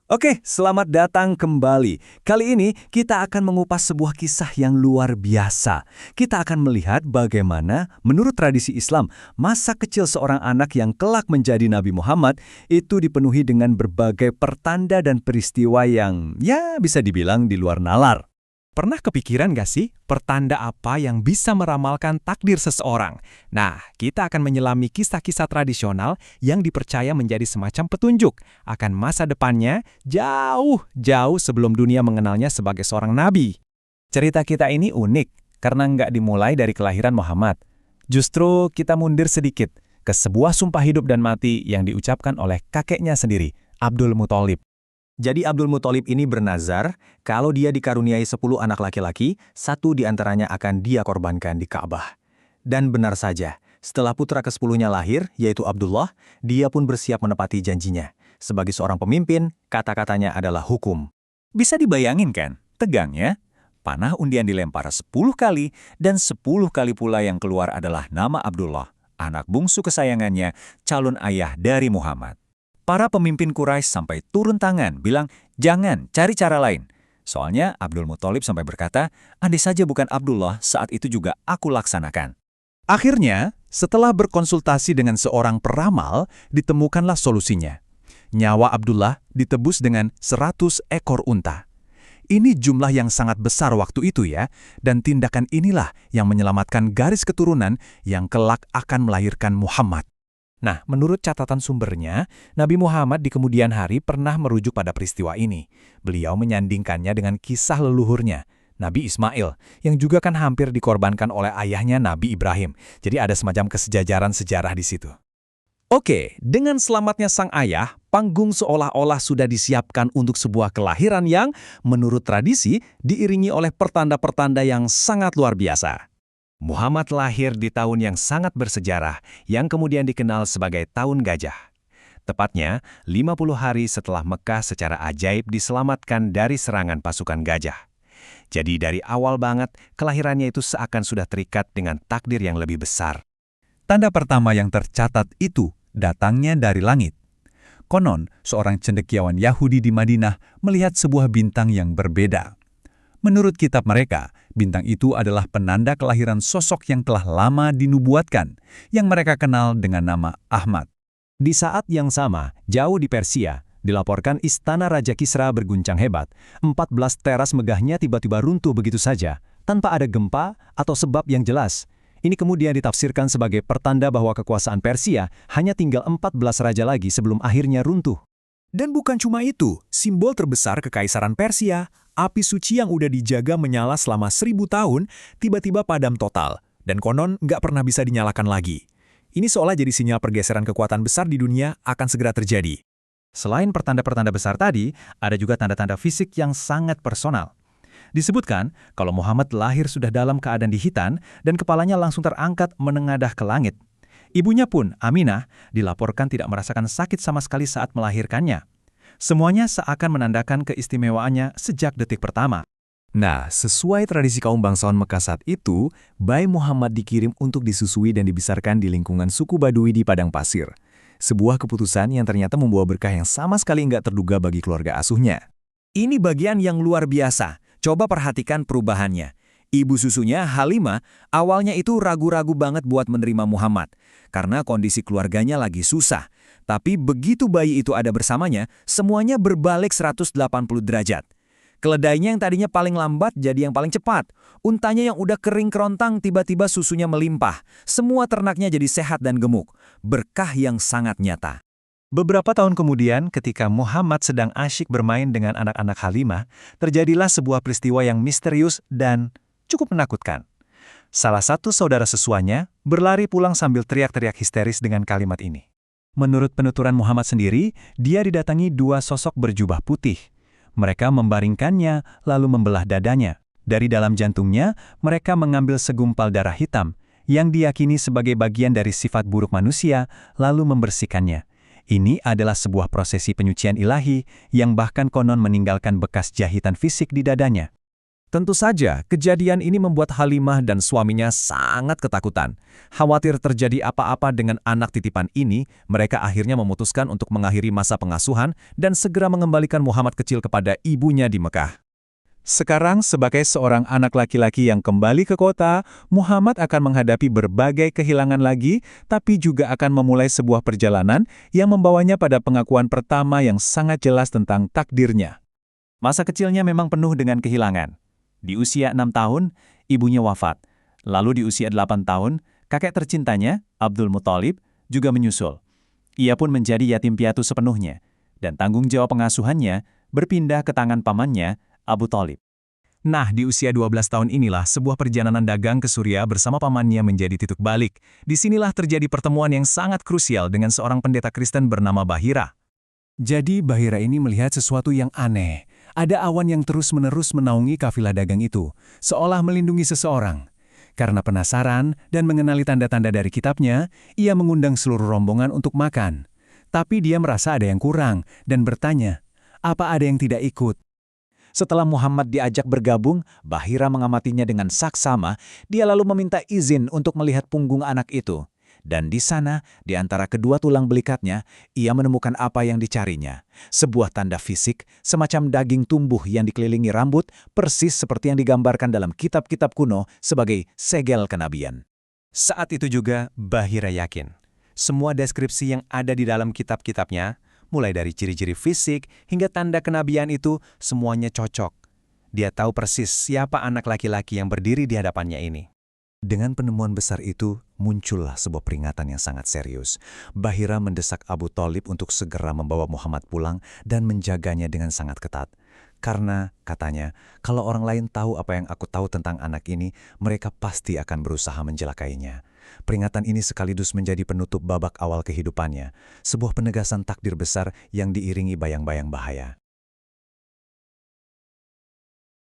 Oke, selamat datang kembali. Kali ini kita akan mengupas sebuah kisah yang luar biasa. Kita akan melihat bagaimana menurut tradisi Islam, masa kecil seorang anak yang kelak menjadi Nabi Muhammad itu dipenuhi dengan berbagai pertanda dan peristiwa yang bisa dibilang di luar nalar. Pernah kepikiran gak sih pertanda apa yang bisa meramalkan takdir seseorang? Nah, kita akan menyelami kisah-kisah tradisional yang dipercaya menjadi semacam petunjuk akan masa depannya jauh sebelum dunia mengenalnya sebagai seorang nabi. Cerita kita ini unik karena nggak dimulai dari kelahiran Muhammad. Justru kita mundur sedikit ke sebuah sumpah hidup dan mati yang diucapkan oleh kakeknya sendiri, Abdul Muthalib. Jadi Abdul Muthalib ini bernazar, kalau dia dikaruniai 10 anak laki-laki, satu di antaranya akan dia korbankan di Ka'bah. Dan benar saja, setelah putra ke-10-nya lahir, yaitu Abdullah, dia pun bersiap menepati janjinya. Sebagai seorang pemimpin, kata-katanya adalah hukum. Bisa dibayangin kan, tegangnya? Panah undian dilempar 10 kali, dan 10 kali pula yang keluar adalah nama Abdullah, anak bungsu kesayangannya, calon ayah dari Muhammad. Para pemimpin Quraisy sampai turun tangan, bilang, jangan, cari cara lain. Soalnya Abdul Muthalib sampai berkata, andai saja bukan Abdullah, saat itu juga aku laksanakan. Akhirnya, setelah berkonsultasi dengan seorang peramal, ditemukanlah solusinya. Nyawa Abdullah ditebus dengan 100 ekor unta. Ini jumlah yang sangat besar waktu itu ya, dan tindakan inilah yang menyelamatkan garis keturunan yang kelak akan melahirkan Muhammad. Nah, menurut catatan sumbernya, Nabi Muhammad di kemudian hari pernah merujuk pada peristiwa ini. Beliau menyandingkannya dengan kisah leluhurnya, Nabi Ismail, yang juga kan hampir dikorbankan oleh ayahnya Nabi Ibrahim. Jadi ada semacam kesejajaran sejarah di situ. Oke, dengan selamatnya sang ayah, panggung seolah-olah sudah disiapkan untuk sebuah kelahiran yang, menurut tradisi, diiringi oleh pertanda-pertanda yang sangat luar biasa. Muhammad lahir di tahun yang sangat bersejarah, yang kemudian dikenal sebagai Tahun Gajah. Tepatnya, 50 hari setelah Mekah secara ajaib diselamatkan dari serangan pasukan gajah. Jadi dari awal banget, kelahirannya itu seakan sudah terikat dengan takdir yang lebih besar. Tanda pertama yang tercatat itu datangnya dari langit. Konon, seorang cendekiawan Yahudi di Madinah melihat sebuah bintang yang berbeda. Menurut kitab mereka, bintang itu adalah penanda kelahiran sosok yang telah lama dinubuatkan, yang mereka kenal dengan nama Ahmad. Di saat yang sama, jauh di Persia, dilaporkan istana Raja Kisra berguncang hebat. 14 teras megahnya tiba-tiba runtuh begitu saja, tanpa ada gempa atau sebab yang jelas. Ini kemudian ditafsirkan sebagai pertanda bahwa kekuasaan Persia hanya tinggal 14 raja lagi sebelum akhirnya runtuh. Dan bukan cuma itu, simbol terbesar kekaisaran Persia, api suci yang udah dijaga menyala selama 1000 tahun, tiba-tiba padam total, dan konon nggak pernah bisa dinyalakan lagi. Ini seolah jadi sinyal pergeseran kekuatan besar di dunia akan segera terjadi. Selain pertanda-pertanda besar tadi, ada juga tanda-tanda fisik yang sangat personal. Disebutkan, kalau Muhammad lahir sudah dalam keadaan dihitan, dan kepalanya langsung terangkat menengadah ke langit. Ibunya pun, Aminah, dilaporkan tidak merasakan sakit sama sekali saat melahirkannya. Semuanya seakan menandakan keistimewaannya sejak detik pertama. Nah, sesuai tradisi kaum bangsawan Mekah saat itu, bayi Muhammad dikirim untuk disusui dan dibesarkan di lingkungan suku Badui di padang pasir. Sebuah keputusan yang ternyata membawa berkah yang sama sekali nggak terduga bagi keluarga asuhnya. Ini bagian yang luar biasa. Coba perhatikan perubahannya. Ibu susunya, Halimah, awalnya itu ragu-ragu banget buat menerima Muhammad, karena kondisi keluarganya lagi susah. Tapi begitu bayi itu ada bersamanya, semuanya berbalik 180 derajat. Keledainya yang tadinya paling lambat jadi yang paling cepat. Untanya yang udah kering kerontang tiba-tiba susunya melimpah. Semua ternaknya jadi sehat dan gemuk. Berkah yang sangat nyata. Beberapa tahun kemudian, ketika Muhammad sedang asyik bermain dengan anak-anak Halimah, terjadilah sebuah peristiwa yang misterius dan cukup menakutkan. Salah satu saudara sesuanya berlari pulang sambil teriak-teriak histeris dengan kalimat ini. Menurut penuturan Muhammad sendiri, dia didatangi 2 sosok berjubah putih. Mereka membaringkannya, lalu membelah dadanya. Dari dalam jantungnya, mereka mengambil segumpal darah hitam, yang diyakini sebagai bagian dari sifat buruk manusia, lalu membersihkannya. Ini adalah sebuah prosesi penyucian ilahi, yang bahkan konon meninggalkan bekas jahitan fisik di dadanya. Tentu saja, kejadian ini membuat Halimah dan suaminya sangat ketakutan. Khawatir terjadi apa-apa dengan anak titipan ini, mereka akhirnya memutuskan untuk mengakhiri masa pengasuhan dan segera mengembalikan Muhammad kecil kepada ibunya di Mekah. Sekarang, sebagai seorang anak laki-laki yang kembali ke kota, Muhammad akan menghadapi berbagai kehilangan lagi, tapi juga akan memulai sebuah perjalanan yang membawanya pada pengakuan pertama yang sangat jelas tentang takdirnya. Masa kecilnya memang penuh dengan kehilangan. Di usia 6 tahun, ibunya wafat. Lalu di usia 8 tahun, kakek tercintanya, Abdul Muthalib, juga menyusul. Ia pun menjadi yatim piatu sepenuhnya, dan tanggung jawab pengasuhannya berpindah ke tangan pamannya, Abu Thalib. Nah, di usia 12 tahun inilah sebuah perjalanan dagang ke Suriah bersama pamannya menjadi titik balik. Disinilah terjadi pertemuan yang sangat krusial dengan seorang pendeta Kristen bernama Bahira. Jadi Bahira ini melihat sesuatu yang aneh. Ada awan yang terus-menerus menaungi kafilah dagang itu, seolah melindungi seseorang. Karena penasaran dan mengenali tanda-tanda dari kitabnya, ia mengundang seluruh rombongan untuk makan. Tapi dia merasa ada yang kurang dan bertanya, apa ada yang tidak ikut? Setelah Muhammad diajak bergabung, Bahira mengamatinya dengan saksama, dia lalu meminta izin untuk melihat punggung anak itu. Dan di sana, di antara kedua tulang belikatnya, ia menemukan apa yang dicarinya. Sebuah tanda fisik, semacam daging tumbuh yang dikelilingi rambut, persis seperti yang digambarkan dalam kitab-kitab kuno sebagai segel kenabian. Saat itu juga, Bahira yakin. Semua deskripsi yang ada di dalam kitab-kitabnya, mulai dari ciri-ciri fisik hingga tanda kenabian itu, semuanya cocok. Dia tahu persis siapa anak laki-laki yang berdiri di hadapannya ini. Dengan penemuan besar itu, muncullah sebuah peringatan yang sangat serius. Bahira mendesak Abu Thalib untuk segera membawa Muhammad pulang dan menjaganya dengan sangat ketat. Karena, katanya, kalau orang lain tahu apa yang aku tahu tentang anak ini, mereka pasti akan berusaha menjelakainya. Peringatan ini sekaligus menjadi penutup babak awal kehidupannya, sebuah penegasan takdir besar yang diiringi bayang-bayang bahaya.